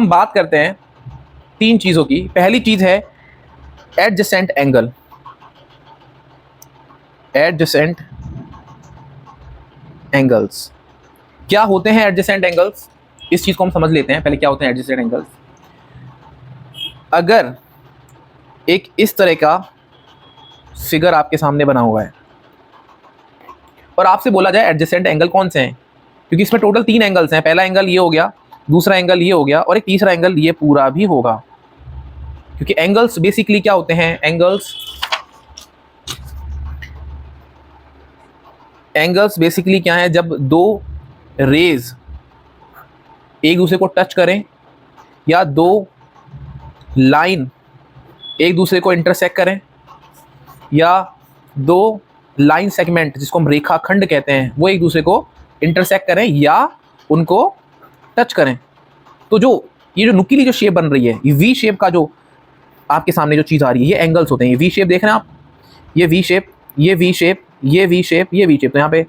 हम बात करते हैं तीन चीज़ों की। पहली चीज़ है एडजेसेंट एंगल। एडजेसेंट एंगल्स क्या होते हैं? एडजेसेंट एंगल्स, इस चीज़ को हम समझ लेते हैं पहले क्या होते हैं एडजेसेंट एंगल्स। अगर एक इस तरह का फिगर आपके सामने बना हुआ है और आपसे बोला जाए एडजेसेंट एंगल कौन से हैं, क्योंकि इसमें टोटल 3 एंगल्स हैं। पहला एंगल ये हो गया, दूसरा एंगल ये हो गया और एक तीसरा एंगल ये पूरा भी होगा। क्योंकि एंगल्स बेसिकली क्या होते हैं? एंगल्स बेसिकली क्या है? जब दो रेज एक दूसरे को टच करें या दो लाइन एक दूसरे को इंटरसेक्ट करें या दो लाइन सेगमेंट जिसको हम रेखाखंड कहते हैं वो एक दूसरे को इंटरसेक्ट करें या उनको टच करें, तो जो ये जो नुकीली जो शेप बन रही है, ये वी शेप का जो आपके सामने जो चीज़ आ रही है, ये एंगल्स होते हैं। ये वी शेप देख रहे हैं आप, ये वी शेप, ये वी शेप, ये वी शेप, ये वी शेप, तो यहाँ पे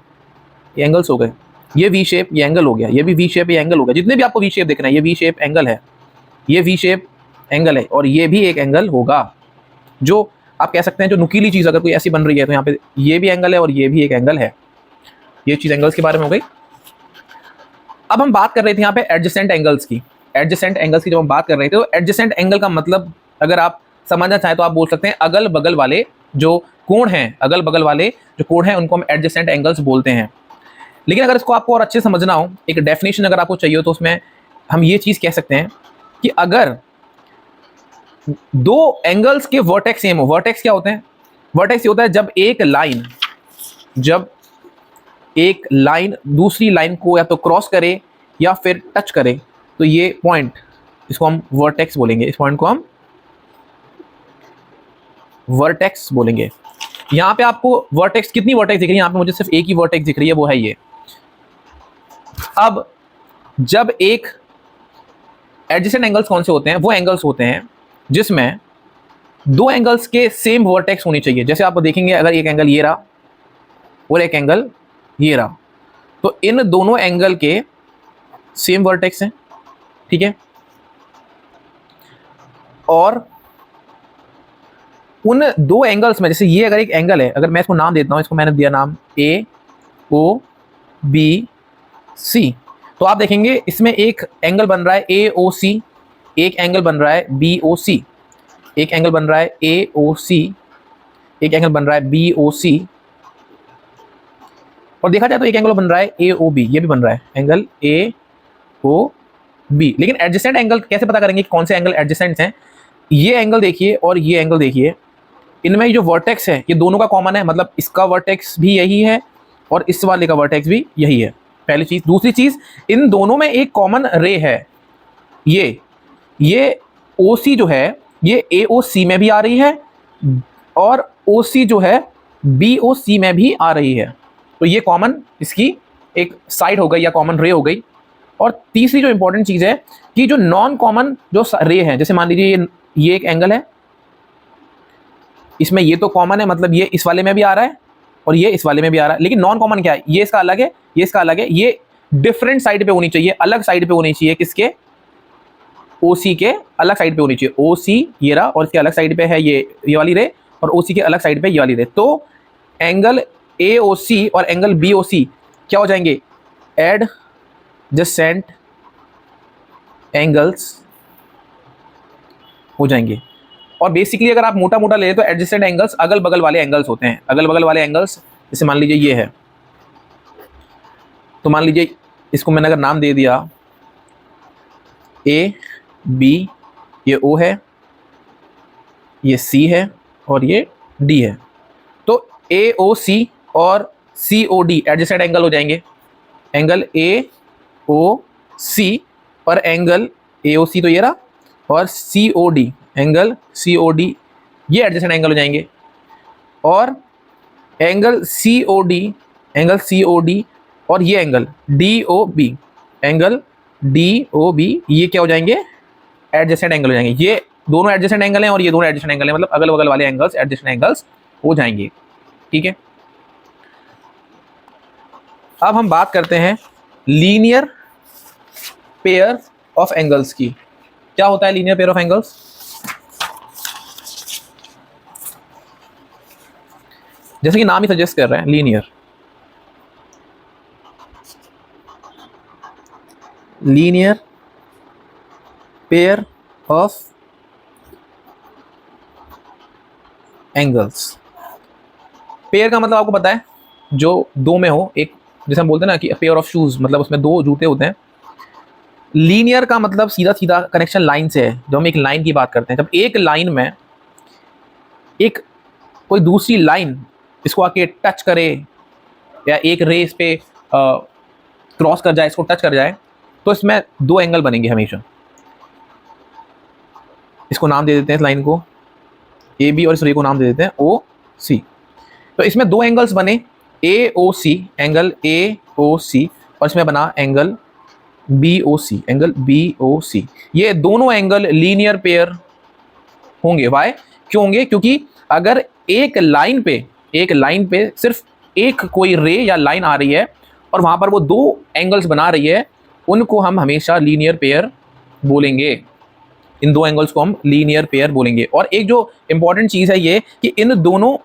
ये एंगल्स हो गए। ये वी शेप, ये एंगल हो गया, ये भी वी शेप, ये एंगल हो गया। जितने भी आपको वी शेप दिख रहे हैं ये वी शेप एंगल है, ये वी शेप एंगल है और ये भी एक एंगल होगा। जो आप कह सकते हैं जो नुकीली चीज़ अगर कोई ऐसी बन रही है तो यहाँ पे ये भी एंगल है और ये भी एक एंगल है। ये चीज़ एंगल्स के बारे में हो गई। अब हम बात कर रहे थे यहाँ पे एडजेसेंट एंगल्स की। एडजेसेंट एंगल्स की जब हम बात कर रहे थे तो एडजेसेंट एंगल का मतलब अगर आप समझना चाहें तो आप बोल सकते हैं अगल बगल वाले जो कोण हैं, अगल बगल वाले जो कोण हैं उनको हम एडजेसेंट एंगल्स बोलते हैं। लेकिन अगर इसको आपको और अच्छे समझना हो, एक डेफिनेशन अगर आपको चाहिए हो, तो उसमें हम ये चीज़ कह सकते हैं कि अगर दो एंगल्स के वर्टेक्स सेम हो। वर्टेक्स क्या होते हैं? वर्टेक्स ये होता है जब एक लाइन दूसरी लाइन को या तो क्रॉस करे या फिर टच करे, तो ये पॉइंट, इसको हम वर्टेक्स बोलेंगे। इस पॉइंट को हम वर्टेक्स बोलेंगे। यहां पे आपको वर्टेक्स, कितनी वर्टेक्स दिख रही है? यहां पे मुझे सिर्फ एक ही वर्टेक्स दिख रही है, वो है ये। अब जब एक एडजेसेंट एंगल्स कौन से होते हैं? वो एंगल्स होते हैं जिसमें दो एंगल्स के सेम वर्टेक्स होनी चाहिए। जैसे आप देखेंगे अगर एक एंगल ये रहा और एक एंगल ये रहा, तो इन दोनों एंगल के सेम वर्टेक्स हैं, ठीक है। और उन दो एंगल्स में, जैसे ये अगर एक एंगल है, अगर मैं इसको नाम देता हूं, इसको मैंने दिया नाम ए ओ बी सी, तो आप देखेंगे इसमें एक एंगल बन रहा है ए ओ सी, एक एंगल बन रहा है बी ओ सी, एक एंगल बन रहा है ए ओ सी, एक एंगल बन रहा है बी ओ सी, और देखा जाए तो एक एंगल बन रहा है ए ओ बी, ये भी बन रहा है एंगल ए ओ बी। लेकिन एडजेसेंट एंगल कैसे पता करेंगे कौन से एंगल एडजेसेंट हैं? ये एंगल देखिए और ये एंगल देखिए, इनमें जो वर्टेक्स है ये दोनों का कॉमन है, मतलब इसका वर्टेक्स भी यही है और इस वाले का वर्टेक्स भी यही है, पहली चीज। दूसरी चीज, इन दोनों में एक कॉमन रे है, ये ओ सी जो है ये ए ओ सी में भी आ रही है और ओ सी जो है बी ओ सी में भी आ रही है। तो ये कॉमन इसकी एक साइड हो गई या कॉमन रे हो गई। और तीसरी जो इंपॉर्टेंट चीज है कि जो नॉन कॉमन जो रे है, जैसे मान लीजिए ये एक एंगल है, इसमें ये तो कॉमन है, मतलब ये इस वाले में भी आ रहा है और ये इस वाले में भी आ रहा है, लेकिन नॉन कॉमन क्या है? ये इसका अलग है, ये इसका अलग है, ये डिफरेंट साइड पे होनी चाहिए, अलग साइड पे होनी चाहिए। किसके? ओसी के अलग साइड पे होनी चाहिए। ओसी ये रहा और इसके अलग साइड पे है ये वाली रे, और ओसी के अलग साइड पे ये वाली रे। तो एंगल एओसी और एंगल बीओसी क्या हो जाएंगे? एडजेसेंट एंगल्स हो जाएंगे। और बेसिकली अगर आप मोटा मोटा ले तो एडजेसेंट एंगल्स अगल बगल वाले एंगल्स होते हैं। अगल बगल वाले एंगल्स जैसे मान लीजिए ये है, तो मान लीजिए इसको मैंने अगर नाम दे दिया ए बी, ये ओ है, ये सी है और ये डी है, तो ए ओ सी और C O D adjacent angle हो जाएंगे। एंगल ए ओ सी और एंगल ए ओ सी तो ये रहा, और C O D, angle C O D, ये एडजेसेंट एंगल हो जाएंगे। और एंगल सी ओ डी और ये angle D O B, angle D O B, ये क्या हो जाएंगे? एडजेसेंट एंगल हो जाएंगे। ये दोनों एडजेसेंट एंगल हैं और ये दोनों एडजेसेंट एंगल हैं, मतलब अगल बगल वाले एंगल्स एडजेसेंट एंगल्स हो जाएंगे, ठीक है। अब हम बात करते हैं लीनियर पेयर ऑफ एंगल्स की। क्या होता है लीनियर पेयर ऑफ एंगल्स? जैसे कि नाम ही सजेस्ट कर रहे हैं, linear. Linear pair of angles. Pair का मतलब आपको पता है जो दो में हो, एक जैसे हम बोलते हैं ना कि पेयर ऑफ शूज, मतलब उसमें दो जूते होते हैं। लीनियर का मतलब सीधा सीधा कनेक्शन लाइन से है, जो हम एक लाइन की बात करते हैं। जब एक लाइन में एक कोई दूसरी लाइन इसको आके टच करे या एक रेस पे क्रॉस कर जाए, इसको टच कर जाए, तो इसमें दो एंगल बनेंगे हमेशा। इसको नाम दे देते हैं इस लाइन को ए बी और इस रे को नाम दे देते हैं ओ सी। तो इसमें दो एंगल्स बने, ए O C, angle A O सी, और इसमें बना angle B O C, angle B O C. ये दोनों एंगल लीनियर पेयर होंगे। वाई? क्यों होंगे? क्योंकि अगर एक लाइन पे सिर्फ एक कोई रे या लाइन आ रही है और वहां पर वो दो एंगल्स बना रही है, उनको हम हमेशा लीनियर पेयर बोलेंगे। इन दो एंगल्स को हम लीनियर पेयर बोलेंगे। और एक जो इंपॉर्टेंट चीज है ये कि इन दोनों,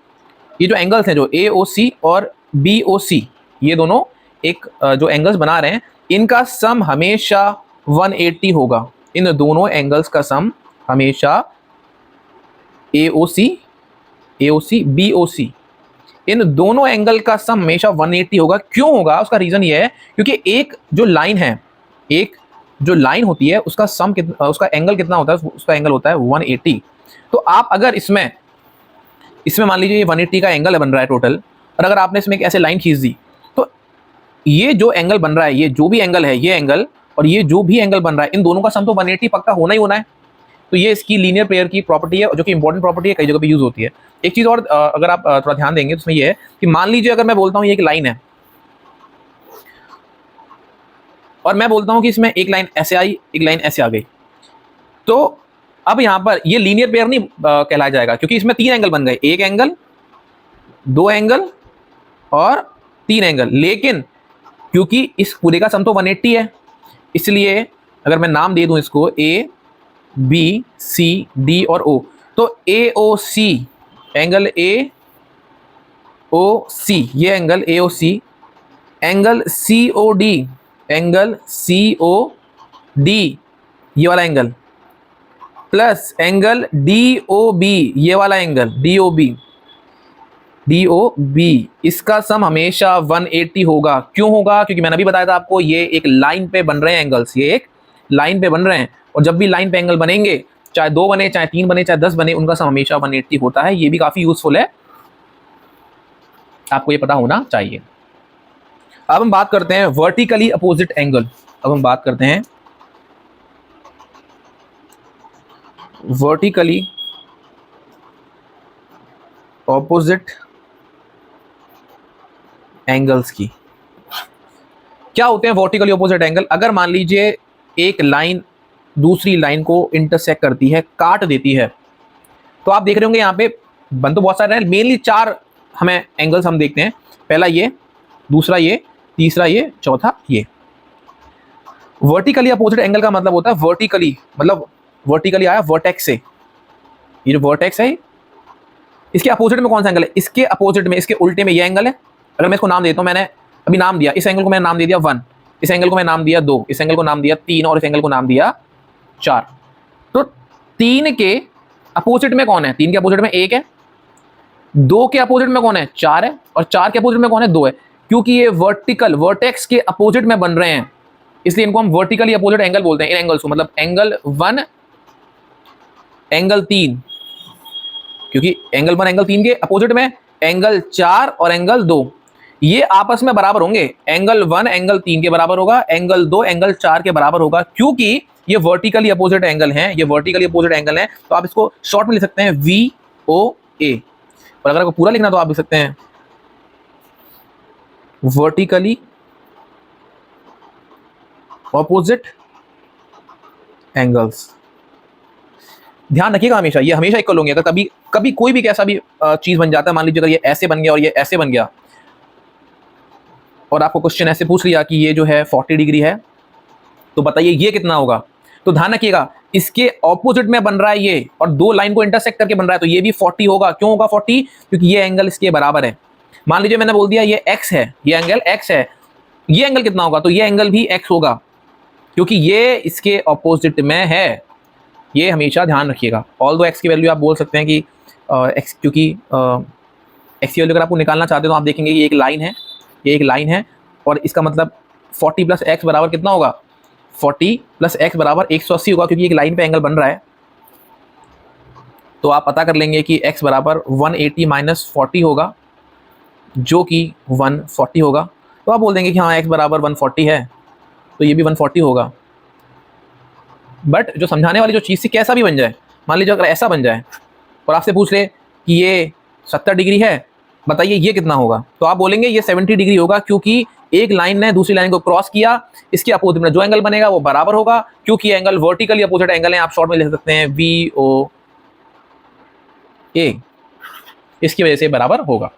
ये जो एंगल्स हैं जो ए ओ सी और बी ओ सी, ये दोनों एक जो एंगल्स बना रहे हैं, इनका सम हमेशा 180 होगा। इन दोनों एंगल्स का सम हमेशा ए ओ सी बी ओ सी, इन दोनों एंगल का सम हमेशा 180 होगा। क्यों होगा? उसका रीजन ये है क्योंकि एक जो लाइन है, एक जो लाइन होती है उसका सम कितना, उसका एंगल कितना होता है? उसका एंगल होता है 180। तो आप अगर इसमें मान लीजिए ये 180 का एंगल बन रहा है टोटल, और अगर आपने इसमें एक ऐसे लाइन खींच दी, तो ये जो एंगल बन रहा है, ये जो भी एंगल है, ये एंगल और ये जो भी एंगल बन रहा है, इन दोनों का सम तो 180 पक्का होना ही होना है। तो ये इसकी लीनियर पेयर की प्रॉपर्टी है, जो कि इंपॉर्टेंट प्रॉपर्टी है, कई जगह पे यूज होती है। एक चीज और अगर आप थोड़ा ध्यान देंगे तो उसमें ये है कि मान लीजिए अगर मैं बोलता हूँ ये एक लाइन है और मैं बोलता हूँ कि इसमें एक लाइन ऐसे आई, एक लाइन ऐसे आ गई, तो अब यहां पर ये लीनियर पेयर नहीं कहलाया जाएगा, क्योंकि इसमें तीन एंगल बन गए, एक एंगल, दो एंगल और तीन एंगल। लेकिन क्योंकि इस पूरे का सम तो 180 है, इसलिए अगर मैं नाम दे दूं इसको ए बी सी डी और ओ, तो ए O C, angle A O C, ये angle A O C, angle C O D, angle C O D, ये वाला angle, plus angle D O B, ये वाला एंगल डी ओ बी, इसका सम हमेशा 180 होगा। क्यों होगा? क्योंकि मैंने अभी बताया था आपको, ये एक लाइन पे बन रहे हैं एंगल्स, ये एक लाइन पे बन रहे हैं, और जब भी लाइन पे एंगल बनेंगे, चाहे दो बने, चाहे तीन बने, चाहे 10 बने, उनका सम हमेशा 180 होता है। ये भी काफी यूजफुल है, आपको ये पता होना चाहिए। अब हम बात करते हैं वर्टिकली अपोजिट एंगल। अब हम बात करते हैं वर्टिकली ऑपोजिट एंगल्स की। क्या होते हैं वर्टिकली ऑपोजिट एंगल? अगर मान लीजिए एक लाइन दूसरी लाइन को इंटरसेक्ट करती है, काट देती है, तो आप देख रहे होंगे यहाँ पे बन तो बहुत सारे हैं, मेनली चार हमें एंगल्स हम देखते हैं। पहला ये, दूसरा ये, तीसरा ये, चौथा ये। वर्टिकली अपोजिट एंगल का मतलब होता है वर्टिकली, मतलब वर्टिकली आया वर्टेक्स से, ये जो वर्टेक्स है इसके अपोजिट में कौन सा एंगल है? इसके अपोजिट में, इसके उल्टे में ये एंगल है। अगर मैं इसको नाम देता हूं, मैंने अभी नाम दिया, इस एंगल को मैंने नाम दे दिया 1, इस एंगल को मैं नाम दिया 2, इस एंगल को नाम दिया 3 और इस एंगल को नाम दिया 4। तो 3 के अपोजिट में कौन है? 3 के अपोजिट में 1 है, 2 के अपोजिट में कौन है? 4 है, और 4 के अपोजिट में कौन है? 2 है। क्योंकि ये वर्टिकल वर्टेक्स के अपोजिट में बन रहे हैं, इसलिए इनको हम वर्टिकली अपोजिट एंगल बोलते हैं। इन एंगल्स को, मतलब एंगल 1, एंगल 3, क्योंकि एंगल 1 एंगल 3 के अपोजिट में एंगल 4 और एंगल 2, ये आपस में बराबर होंगे। एंगल 1 एंगल 3 के बराबर होगा, एंगल 2 एंगल 4 के बराबर होगा, क्योंकि ये वर्टिकली अपोजिट एंगल हैं, ये वर्टिकली अपोजिट एंगल हैं। तो आप इसको शॉर्ट में लिख सकते हैं वी ओ ए, और अगर आपको पूरा लिखना तो आप लिख सकते हैं वर्टिकली ऑपोजिट एंगल्स। ध्यान रखिएगा हमेशा, ये हमेशा इक्वल होंगे। अगर कभी कोई भी कैसा भी चीज बन जाता है, मान लीजिए अगर ये ऐसे बन गया और ये ऐसे बन गया, और आपको क्वेश्चन ऐसे पूछ लिया कि ये जो है 40 डिग्री है, तो बताइए ये कितना होगा? तो ध्यान रखिएगा इसके ऑपोजिट में बन रहा है ये, और दो लाइन को इंटरसेक्ट करके बन रहा है, तो ये भी 40 होगा। क्यों होगा 40? क्योंकि ये एंगल इसके बराबर है। मान लीजिए मैंने बोल दिया ये x है, ये एंगल x है, ये एंगल कितना होगा? तो ये एंगल भी x होगा, क्योंकि ये इसके ऑपोजिट में है। ये हमेशा ध्यान रखिएगा। ऑल्दो x की वैल्यू आप बोल सकते हैं कि x, क्योंकि x की वैल्यू अगर आपको निकालना चाहते हो तो आप देखेंगे ये एक लाइन है, ये एक लाइन है, और इसका मतलब 40 प्लस x बराबर कितना होगा? 40 प्लस x बराबर 180 होगा, क्योंकि एक लाइन पे एंगल बन रहा है। तो आप पता कर लेंगे कि x बराबर 180 माइनस 40 होगा, जो कि 140 होगा। तो आप बोल देंगे कि हाँ x बराबर 140 है, तो ये भी 140 होगा। बट जो समझाने वाली जो चीज़ थी, कैसा भी बन जाए, मान लीजिए अगर ऐसा बन जाए और आपसे पूछ ले कि ये 70 डिग्री है, बताइए ये कितना होगा? तो आप बोलेंगे ये 70 डिग्री होगा, क्योंकि एक लाइन ने दूसरी लाइन को क्रॉस किया, इसके अपोजिट में जो एंगल बनेगा वो बराबर होगा, क्योंकि एंगल वर्टिकली अपोजिट एंगल है। आप शॉर्ट में लिख सकते हैं VOA, इसकी वजह से बराबर होगा।